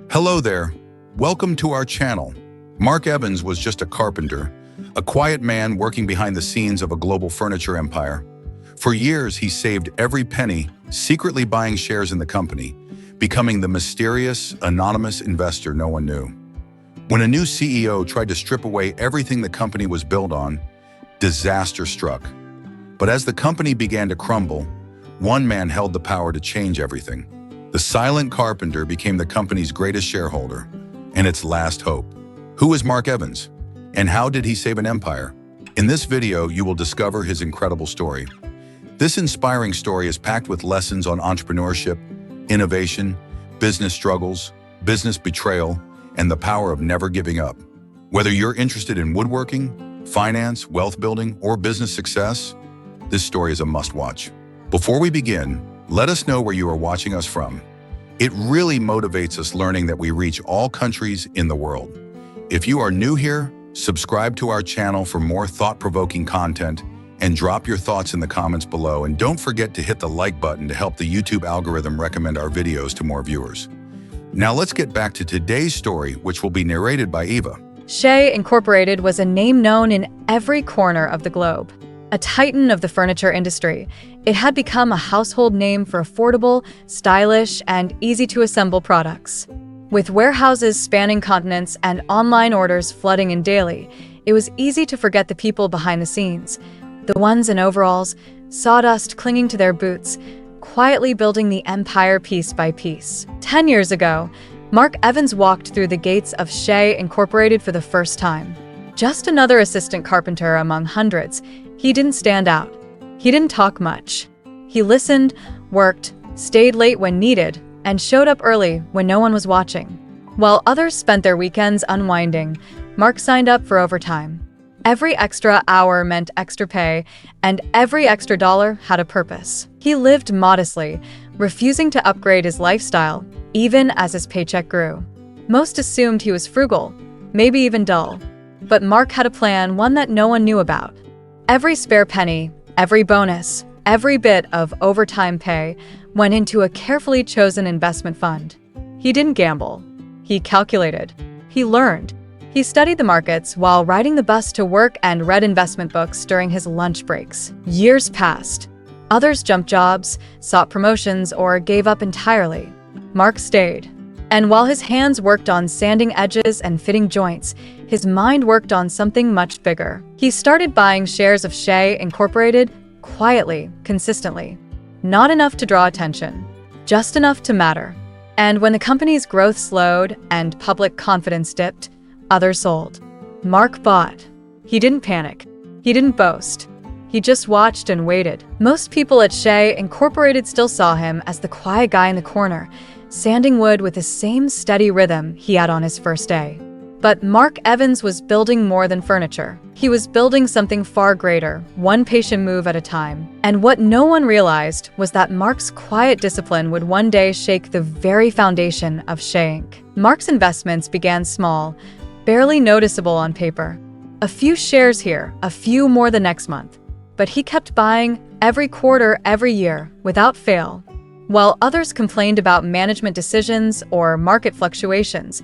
Hello there. Welcome to our channel. Mark Evans was just a carpenter, a quiet man working behind the scenes of a global furniture empire. For years, he saved every penny, secretly buying shares in the company, becoming the mysterious, anonymous investor no one knew. When a new CEO tried to strip away everything the company was built on, disaster struck. But as the company began to crumble, one man held the power to change everything. The silent carpenter became the company's greatest shareholder and its last hope. Who is Mark Evans? And how did he save an empire? In this video, you will discover his incredible story. This inspiring story is packed with lessons on entrepreneurship, innovation, business struggles, business betrayal, and the power of never giving up. Whether you're interested in woodworking, finance, wealth building, or business success, this story is a must-watch. Before we begin, let us know where you are watching us from. It really motivates us learning that we reach all countries in the world. If you are new here, subscribe to our channel for more thought-provoking content and drop your thoughts in the comments below. And don't forget to hit the like button to help the YouTube algorithm recommend our videos to more viewers. Now let's get back to today's story, which will be narrated by Eva. Chez Inc. was a name known in every corner of the globe. A titan of the furniture industry, it had become a household name for affordable, stylish, and easy-to-assemble products. With warehouses spanning continents and online orders flooding in daily, it was easy to forget the people behind the scenes, the ones in overalls, sawdust clinging to their boots, quietly building the empire piece by piece. 10 years ago, Mark Evans walked through the gates of Chez Inc. for the first time. Just another assistant carpenter among hundreds, he didn't stand out. He didn't talk much. He listened, worked, stayed late when needed, and showed up early when no one was watching. While others spent their weekends unwinding, Mark signed up for overtime. Every extra hour meant extra pay, and every extra dollar had a purpose. He lived modestly, refusing to upgrade his lifestyle, even as his paycheck grew. Most assumed he was frugal, maybe even dull. But Mark had a plan, one that no one knew about. Every spare penny, every bonus, every bit of overtime pay went into a carefully chosen investment fund. He didn't gamble. He calculated. He learned. He studied the markets while riding the bus to work and read investment books during his lunch breaks. Years passed. Others jumped jobs, sought promotions, or gave up entirely. Mark stayed. And while his hands worked on sanding edges and fitting joints, his mind worked on something much bigger. He started buying shares of Chez Inc. quietly, consistently. Not enough to draw attention, just enough to matter. And when the company's growth slowed and public confidence dipped, others sold. Mark bought. He didn't panic. He didn't boast. He just watched and waited. Most people at Chez Inc. still saw him as the quiet guy in the corner, sanding wood with the same steady rhythm he had on his first day. But Mark Evans was building more than furniture. He was building something far greater, one patient move at a time. And what no one realized was that Mark's quiet discipline would one day shake the very foundation of Chez Inc. Mark's investments began small, barely noticeable on paper. A few shares here, a few more the next month. But he kept buying every quarter, every year, without fail. While others complained about management decisions or market fluctuations,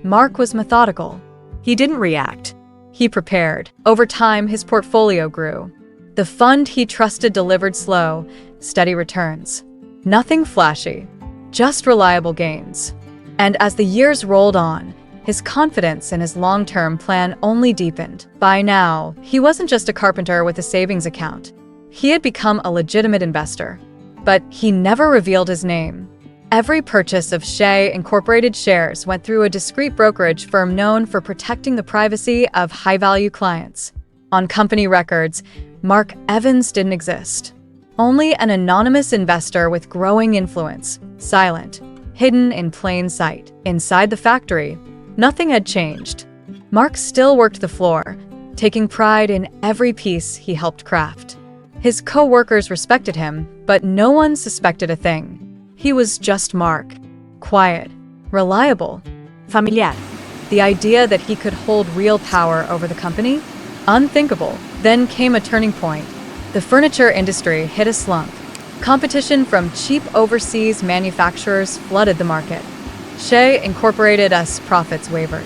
Mark was methodical. He didn't react. He prepared. Over time, his portfolio grew. The fund he trusted delivered slow, steady returns. Nothing flashy, just reliable gains. And as the years rolled on, his confidence in his long-term plan only deepened. By now, he wasn't just a carpenter with a savings account. He had become a legitimate investor. But he never revealed his name. Every purchase of Chez Inc. shares went through a discreet brokerage firm known for protecting the privacy of high-value clients. On company records, Mark Evans didn't exist. Only an anonymous investor with growing influence, silent, hidden in plain sight. Inside the factory, nothing had changed. Mark still worked the floor, taking pride in every piece he helped craft. His co-workers respected him, but no one suspected a thing. He was just Mark. Quiet, reliable, familiar. The idea that he could hold real power over the company? Unthinkable. Then came a turning point. The furniture industry hit a slump. Competition from cheap overseas manufacturers flooded the market. Chez Incorporated's profits wavered.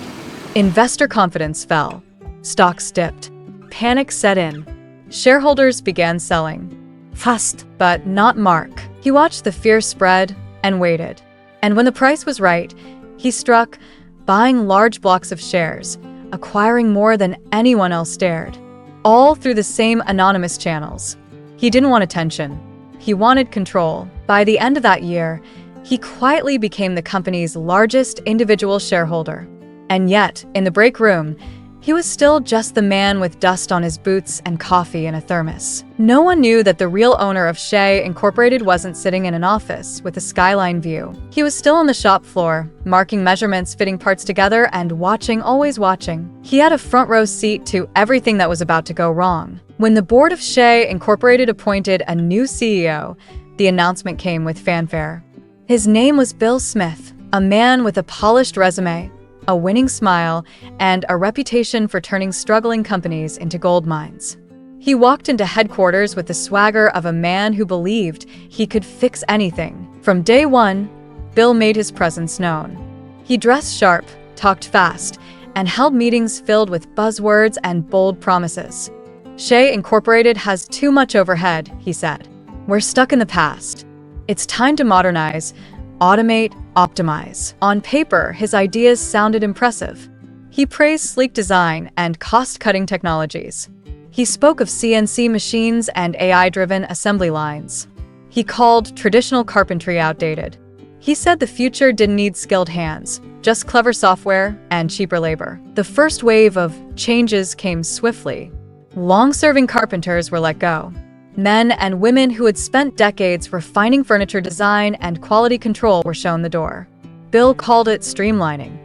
Investor confidence fell. Stocks dipped. Panic set in. Shareholders began selling. Fast, but not Mark. He watched the fear spread and waited. And when the price was right, he struck, buying large blocks of shares, acquiring more than anyone else dared, all through the same anonymous channels. He didn't want attention. He wanted control. By the end of that year, he quietly became the company's largest individual shareholder. And yet, in the break room, he was still just the man with dust on his boots and coffee in a thermos. No one knew that the real owner of Chez Incorporated wasn't sitting in an office with a skyline view. He was still on the shop floor, marking measurements, fitting parts together, and watching, always watching. He had a front row seat to everything that was about to go wrong. When the board of Chez Incorporated appointed a new CEO, the announcement came with fanfare. His name was Bill Smith, a man with a polished resume, a winning smile, and a reputation for turning struggling companies into gold mines. He walked into headquarters with the swagger of a man who believed he could fix anything. From day one, Bill made his presence known. He dressed sharp, talked fast, and held meetings filled with buzzwords and bold promises. Chez Incorporated has too much overhead, he said. We're stuck in the past. It's time to modernize, automate, optimize. On paper, his ideas sounded impressive. He praised sleek design and cost-cutting technologies. He spoke of CNC machines and AI-driven assembly lines. He called traditional carpentry outdated. He said the future didn't need skilled hands, just clever software and cheaper labor. The first wave of changes came swiftly. Long-serving carpenters were let go. Men and women who had spent decades refining furniture design and quality control were shown the door. Bill called it streamlining.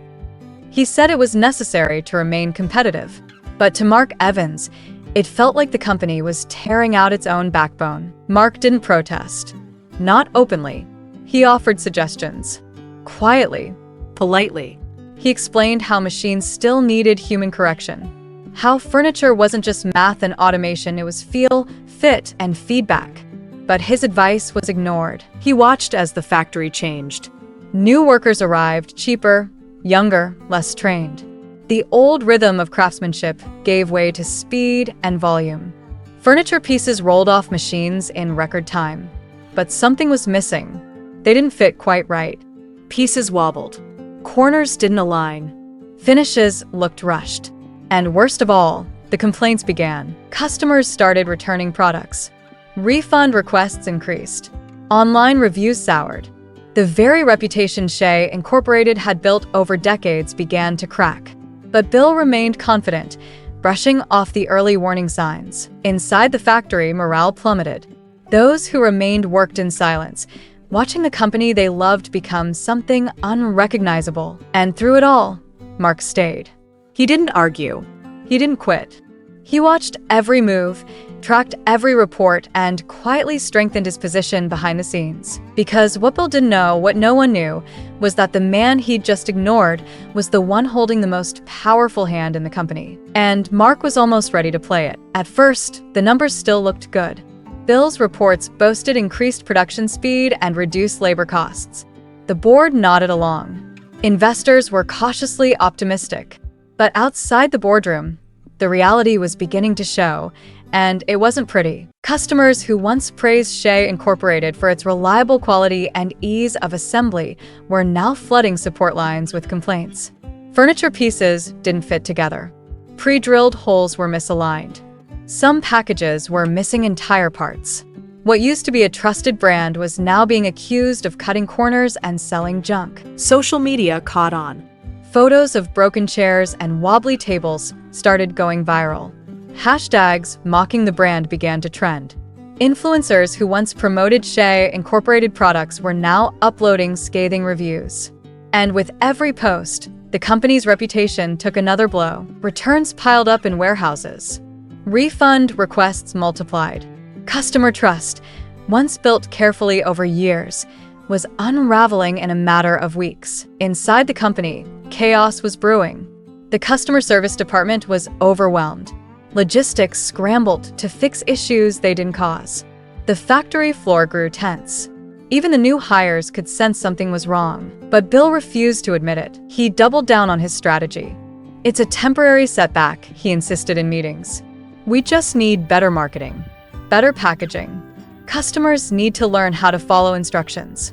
He said it was necessary to remain competitive. But to Mark Evans, it felt like the company was tearing out its own backbone. Mark didn't protest. Not openly. He offered suggestions. Quietly, politely. He explained how machines still needed human correction. How furniture wasn't just math and automation, it was feel, fit, and feedback. But his advice was ignored. He watched as the factory changed. New workers arrived, cheaper, younger, less trained. The old rhythm of craftsmanship gave way to speed and volume. Furniture pieces rolled off machines in record time. But something was missing. They didn't fit quite right. Pieces wobbled. Corners didn't align. Finishes looked rushed. And worst of all, the complaints began. Customers started returning products. Refund requests increased. Online reviews soured. The very reputation Chez Incorporated had built over decades began to crack. But Bill remained confident, brushing off the early warning signs. Inside the factory, morale plummeted. Those who remained worked in silence, watching the company they loved become something unrecognizable. And through it all, Mark stayed. He didn't argue. He didn't quit. He watched every move, tracked every report, and quietly strengthened his position behind the scenes. Because what Bill didn't know, what no one knew, was that the man he'd just ignored was the one holding the most powerful hand in the company. And Mark was almost ready to play it. At first, the numbers still looked good. Bill's reports boasted increased production speed and reduced labor costs. The board nodded along. Investors were cautiously optimistic. But outside the boardroom, the reality was beginning to show, and it wasn't pretty. Customers who once praised Chez Incorporated for its reliable quality and ease of assembly were now flooding support lines with complaints. Furniture pieces didn't fit together. Pre-drilled holes were misaligned. Some packages were missing entire parts. What used to be a trusted brand was now being accused of cutting corners and selling junk. Social media caught on. Photos of broken chairs and wobbly tables started going viral. Hashtags mocking the brand began to trend. Influencers who once promoted Chez Incorporated products were now uploading scathing reviews. And with every post, the company's reputation took another blow. Returns piled up in warehouses. Refund requests multiplied. Customer trust, once built carefully over years, was unraveling in a matter of weeks. Inside the company, chaos was brewing. The customer service department was overwhelmed. Logistics scrambled to fix issues they didn't cause. The factory floor grew tense. Even the new hires could sense something was wrong, but Bill refused to admit it. He doubled down on his strategy. "It's a temporary setback," he insisted in meetings. "We just need better marketing, better packaging. Customers need to learn how to follow instructions."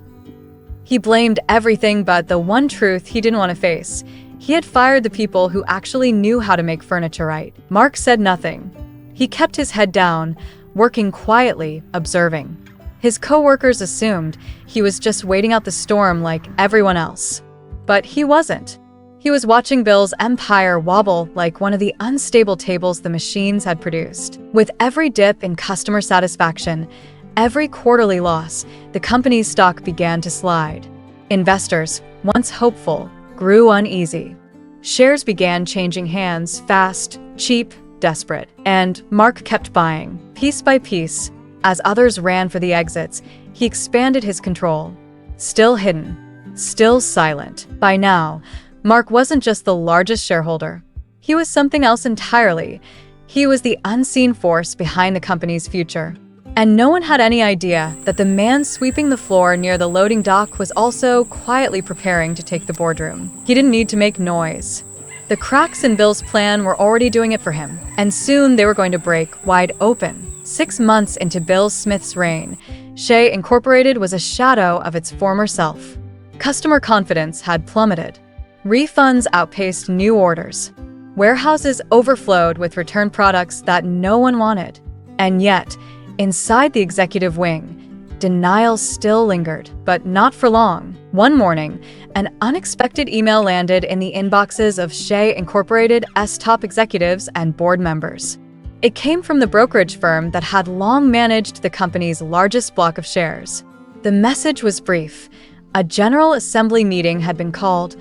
He blamed everything but the one truth he didn't want to face. He had fired the people who actually knew how to make furniture right. Mark said nothing. He kept his head down, working quietly, observing. His co-workers assumed he was just waiting out the storm like everyone else. But he wasn't. He was watching Bill's empire wobble like one of the unstable tables the machines had produced. With every dip in customer satisfaction, every quarterly loss, the company's stock began to slide. Investors, once hopeful, grew uneasy. Shares began changing hands fast, cheap, desperate, and Mark kept buying. Piece by piece, as others ran for the exits, he expanded his control. Still hidden, still silent. By now, Mark wasn't just the largest shareholder. He was something else entirely. He was the unseen force behind the company's future. And no one had any idea that the man sweeping the floor near the loading dock was also quietly preparing to take the boardroom. He didn't need to make noise. The cracks in Bill's plan were already doing it for him, and soon they were going to break wide open. 6 months into Bill Smith's reign, Chez Inc. was a shadow of its former self. Customer confidence had plummeted. Refunds outpaced new orders. Warehouses overflowed with returned products that no one wanted. And yet, inside the executive wing, denial still lingered, but not for long. One morning, an unexpected email landed in the inboxes of Chez Inc.'s top executives and board members. It came from the brokerage firm that had long managed the company's largest block of shares. The message was brief. A General Assembly meeting had been called,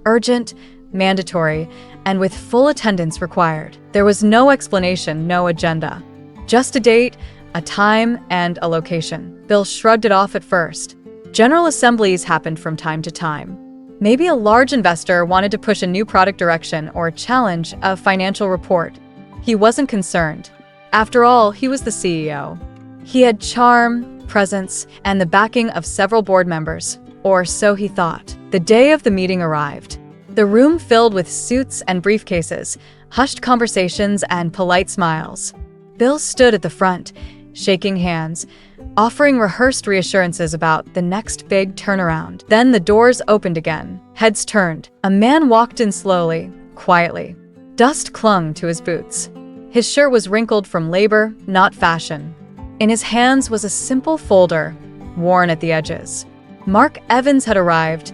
urgent, mandatory, and with full attendance required. There was no explanation, no agenda. Just a date, a time, and a location. Bill shrugged it off at first. General assemblies happened from time to time. Maybe a large investor wanted to push a new product direction or challenge a financial report. He wasn't concerned. After all, he was the CEO. He had charm, presence, and the backing of several board members, or so he thought. The day of the meeting arrived. The room filled with suits and briefcases, hushed conversations, and polite smiles. Bill stood at the front, shaking hands, offering rehearsed reassurances about the next big turnaround. Then the doors opened again. Heads turned. A man walked in slowly, quietly. Dust clung to his boots. His shirt was wrinkled from labor, not fashion. In his hands was a simple folder, worn at the edges. Mark Evans had arrived,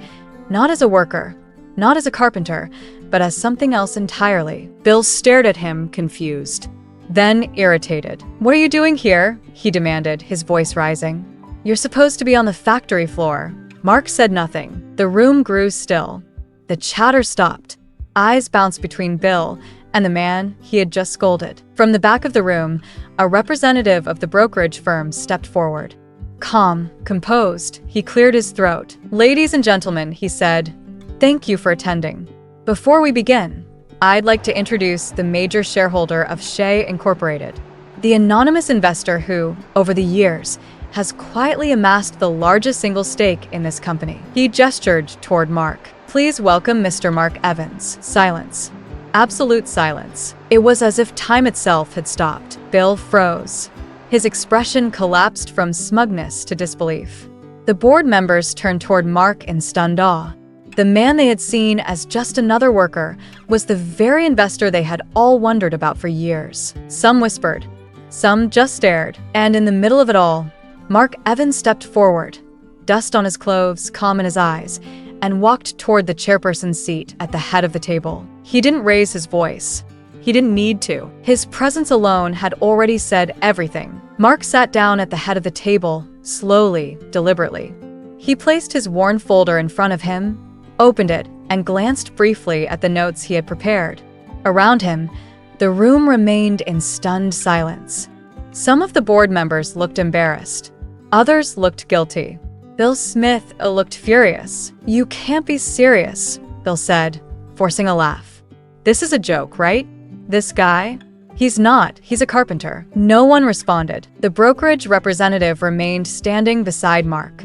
not as a worker, not as a carpenter, but as something else entirely. Bill stared at him, confused. Then irritated. "What are you doing here?" he demanded, his voice rising. "You're supposed to be on the factory floor." Mark said nothing. The room grew still. The chatter stopped. Eyes bounced between Bill and the man he had just scolded. From the back of the room, a representative of the brokerage firm stepped forward. Calm, composed, he cleared his throat. "Ladies and gentlemen," he said, "thank you for attending. Before we begin, I'd like to introduce the major shareholder of Chez Inc., the anonymous investor who, over the years, has quietly amassed the largest single stake in this company." He gestured toward Mark. "Please welcome Mr. Mark Evans." Silence. Absolute silence. It was as if time itself had stopped. Bill froze. His expression collapsed from smugness to disbelief. The board members turned toward Mark in stunned awe. The man they had seen as just another worker was the very investor they had all wondered about for years. Some whispered, some just stared, and in the middle of it all, Mark Evans stepped forward, dust on his clothes, calm in his eyes, and walked toward the chairperson's seat at the head of the table. He didn't raise his voice. He didn't need to. His presence alone had already said everything. Mark sat down at the head of the table, slowly, deliberately. He placed his worn folder in front of him, opened it, and glanced briefly at the notes he had prepared. Around him, the room remained in stunned silence. Some of the board members looked embarrassed. Others looked guilty. Bill Smith looked furious. "You can't be serious," Bill said, forcing a laugh. "This is a joke, right? This guy? He's not. He's a carpenter." No one responded. The brokerage representative remained standing beside Mark.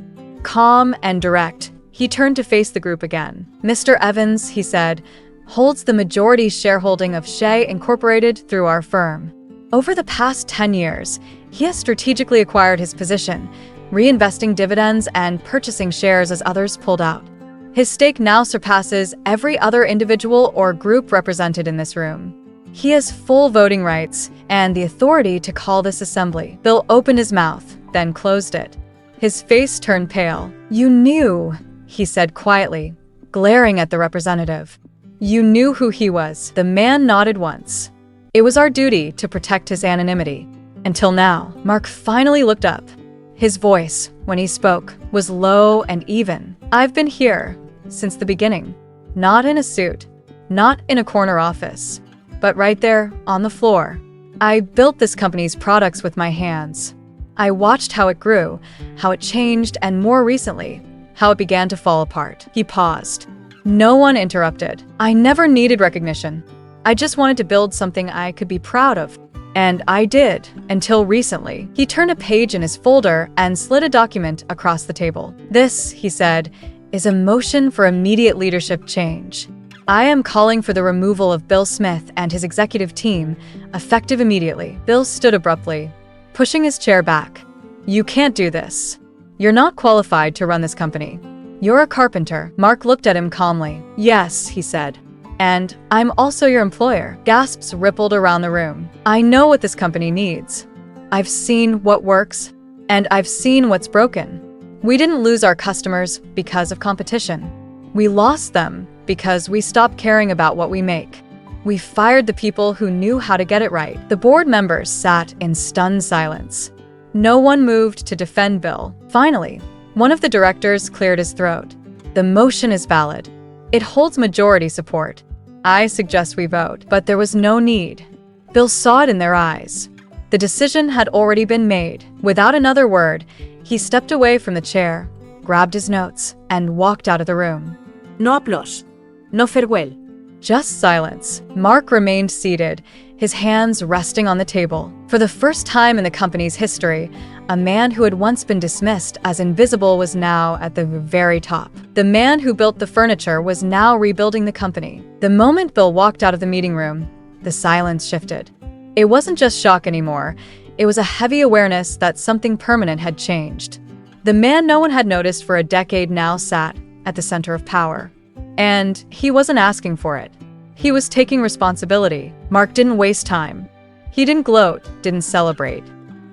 calm and direct, he turned to face the group again. "Mr. Evans," he said, "holds the majority shareholding of Chez Incorporated through our firm. Over the past 10 years, he has strategically acquired his position, reinvesting dividends and purchasing shares as others pulled out. His stake now surpasses every other individual or group represented in this room. He has full voting rights and the authority to call this assembly." Bill opened his mouth, then closed it. His face turned pale. "You knew," he said quietly, glaring at the representative. "You knew who he was." The man nodded once. "It was our duty to protect his anonymity. Until now." Mark finally looked up. His voice, when he spoke, was low and even. "I've been here since the beginning. Not in a suit, not in a corner office, but right there on the floor. I built this company's products with my hands. I watched how it grew, how it changed, and more recently, how it began to fall apart." He paused. No one interrupted. "I never needed recognition. I just wanted to build something I could be proud of. And I did, until recently." He turned a page in his folder and slid a document across the table. "This," he said, "is a motion for immediate leadership change. I am calling for the removal of Bill Smith and his executive team, effective immediately." Bill stood abruptly, pushing his chair back. "You can't do this. You're not qualified to run this company. You're a carpenter." Mark looked at him calmly. "Yes," he said. "And I'm also your employer." Gasps rippled around the room. "I know what this company needs. I've seen what works, and I've seen what's broken. We didn't lose our customers because of competition. We lost them because we stopped caring about what we make. We fired the people who knew how to get it right." The board members sat in stunned silence. No one moved to defend Bill. Finally, one of the directors cleared his throat. "The motion is valid. It holds majority support. I suggest we vote." But there was no need. Bill saw it in their eyes. The decision had already been made. Without another word, he stepped away from the chair, grabbed his notes, and walked out of the room. No applause. No farewell. Just silence. Mark remained seated, his hands resting on the table. For the first time in the company's history, a man who had once been dismissed as invisible was now at the very top. The man who built the furniture was now rebuilding the company. The moment Bill walked out of the meeting room, the silence shifted. It wasn't just shock anymore. It was a heavy awareness that something permanent had changed. The man no one had noticed for a decade now sat at the center of power. And he wasn't asking for it. He was taking responsibility. Mark didn't waste time. He didn't gloat, didn't celebrate.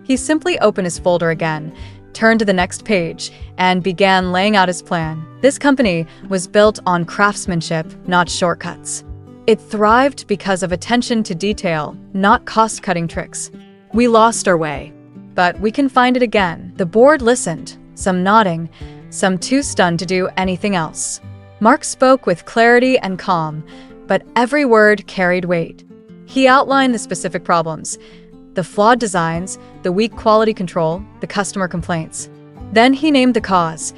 He simply opened his folder again, turned to the next page, and began laying out his plan. This company was built on craftsmanship, not shortcuts. It thrived because of attention to detail, not cost-cutting tricks. We lost our way, but we can find it again. The board listened, some nodding, some too stunned to do anything else. Mark spoke with clarity and calm, but every word carried weight. He outlined the specific problems, the flawed designs, the weak quality control, the customer complaints. Then he named the cause,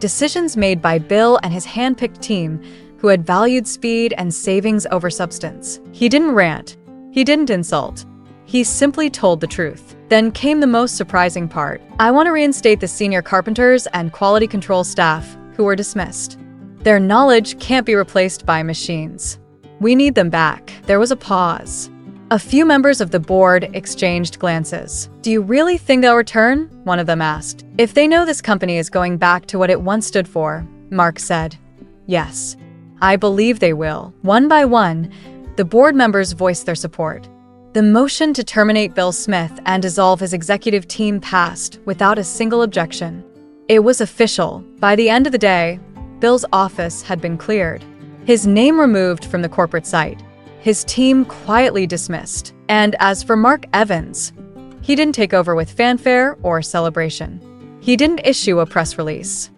decisions made by Bill and his hand-picked team who had valued speed and savings over substance. He didn't rant. He didn't insult. He simply told the truth. Then came the most surprising part. "I want to reinstate the senior carpenters and quality control staff who were dismissed. Their knowledge can't be replaced by machines. We need them back." There was a pause. A few members of the board exchanged glances. "Do you really think they'll return?" one of them asked. "If they know this company is going back to what it once stood for," Mark said. "Yes, I believe they will." One by one, the board members voiced their support. The motion to terminate Bill Smith and dissolve his executive team passed without a single objection. It was official. By the end of the day, Bill's office had been cleared. His name removed from the corporate site. His team quietly dismissed. And as for Mark Evans, he didn't take over with fanfare or celebration. He didn't issue a press release.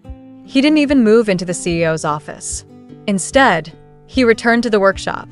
He didn't even move into the CEO's office. Instead, he returned to the workshop.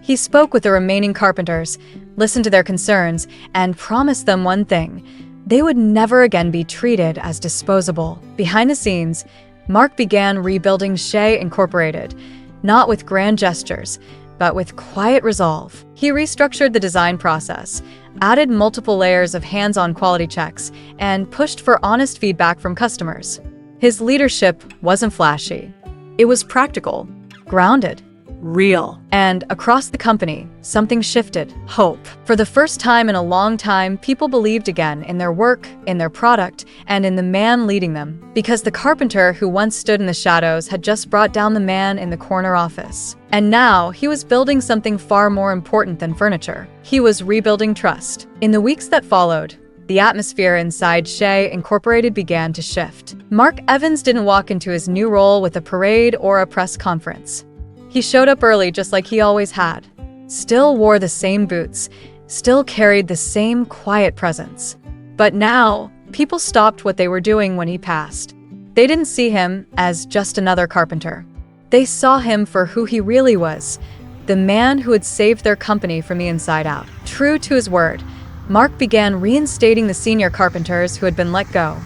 He spoke with the remaining carpenters, listened to their concerns, and promised them one thing: they would never again be treated as disposable. Behind the scenes, Mark began rebuilding Chez Incorporated, not with grand gestures, but with quiet resolve. He restructured the design process, added multiple layers of hands-on quality checks, and pushed for honest feedback from customers. His leadership wasn't flashy, It was practical, grounded. real. And across the company, something shifted. Hope. For the first time in a long time, people believed again in their work, in their product, and in the man leading them. Because the carpenter who once stood in the shadows had just brought down the man in the corner office. And now, he was building something far more important than furniture. He was rebuilding trust. In the weeks that followed, the atmosphere inside Chez Inc. began to shift. Mark Evans didn't walk into his new role with a parade or a press conference. He showed up early just like he always had. Still wore the same boots, still carried the same quiet presence. But now, people stopped what they were doing when he passed. They didn't see him as just another carpenter. They saw him for who he really was, the man who had saved their company from the inside out. True to his word, Mark began reinstating the senior carpenters who had been let go.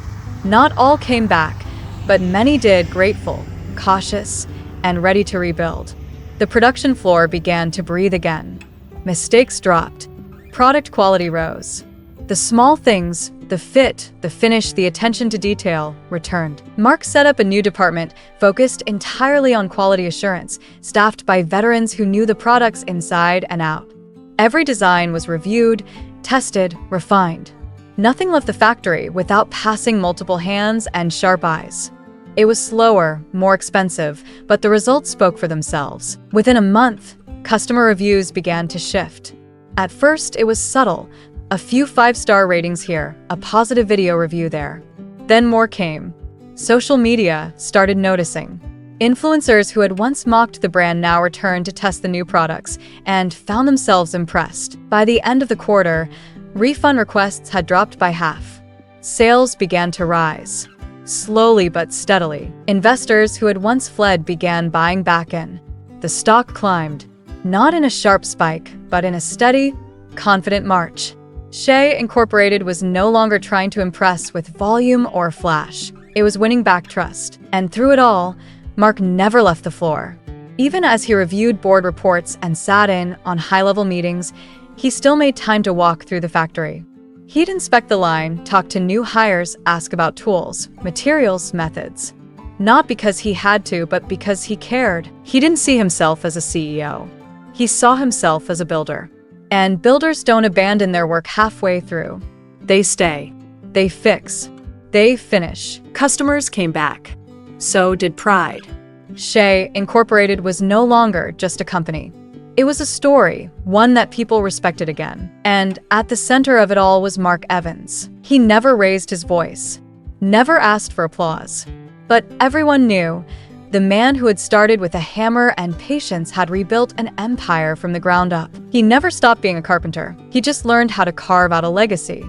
Not all came back, but many did, grateful, cautious, and ready to rebuild. The production floor began to breathe again. Mistakes dropped. Product quality rose. The small things, the fit, the finish, the attention to detail, returned. Mark set up a new department focused entirely on quality assurance, staffed by veterans who knew the products inside and out. Every design was reviewed, tested, refined. Nothing left the factory without passing multiple hands and sharp eyes. It was slower, more expensive, but the results spoke for themselves. Within a month, customer reviews began to shift. At first, it was subtle. A few 5-star ratings here, a positive video review there. Then more came. Social media started noticing. Influencers who had once mocked the brand now returned to test the new products and found themselves impressed. By the end of the quarter, refund requests had dropped by half. Sales began to rise. Slowly but steadily, investors who had once fled began buying back in. The stock climbed, not in a sharp spike, but in a steady, confident march. Chez Inc. was no longer trying to impress with volume or flash. It was winning back trust. And through it all, Mark never left the floor. Even as he reviewed board reports and sat in on high-level meetings, he still made time to walk through the factory. He'd inspect the line, talk to new hires, ask about tools, materials, methods. Not because he had to, but because he cared. He didn't see himself as a CEO. He saw himself as a builder. And builders don't abandon their work halfway through. They stay. They fix. They finish. Customers came back. So did pride. Chez Inc. was no longer just a company. It was a story, one that people respected again. And at the center of it all was Mark Evans. He never raised his voice, never asked for applause. But everyone knew the man who had started with a hammer and patience had rebuilt an empire from the ground up. He never stopped being a carpenter. He just learned how to carve out a legacy.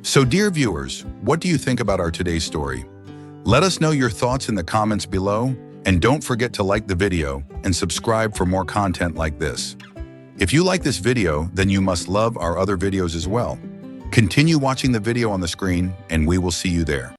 So dear viewers, what do you think about our today's story? Let us know your thoughts in the comments below, and don't forget to like the video and subscribe for more content like this. If you like this video, then you must love our other videos as well. Continue watching the video on the screen, and we will see you there.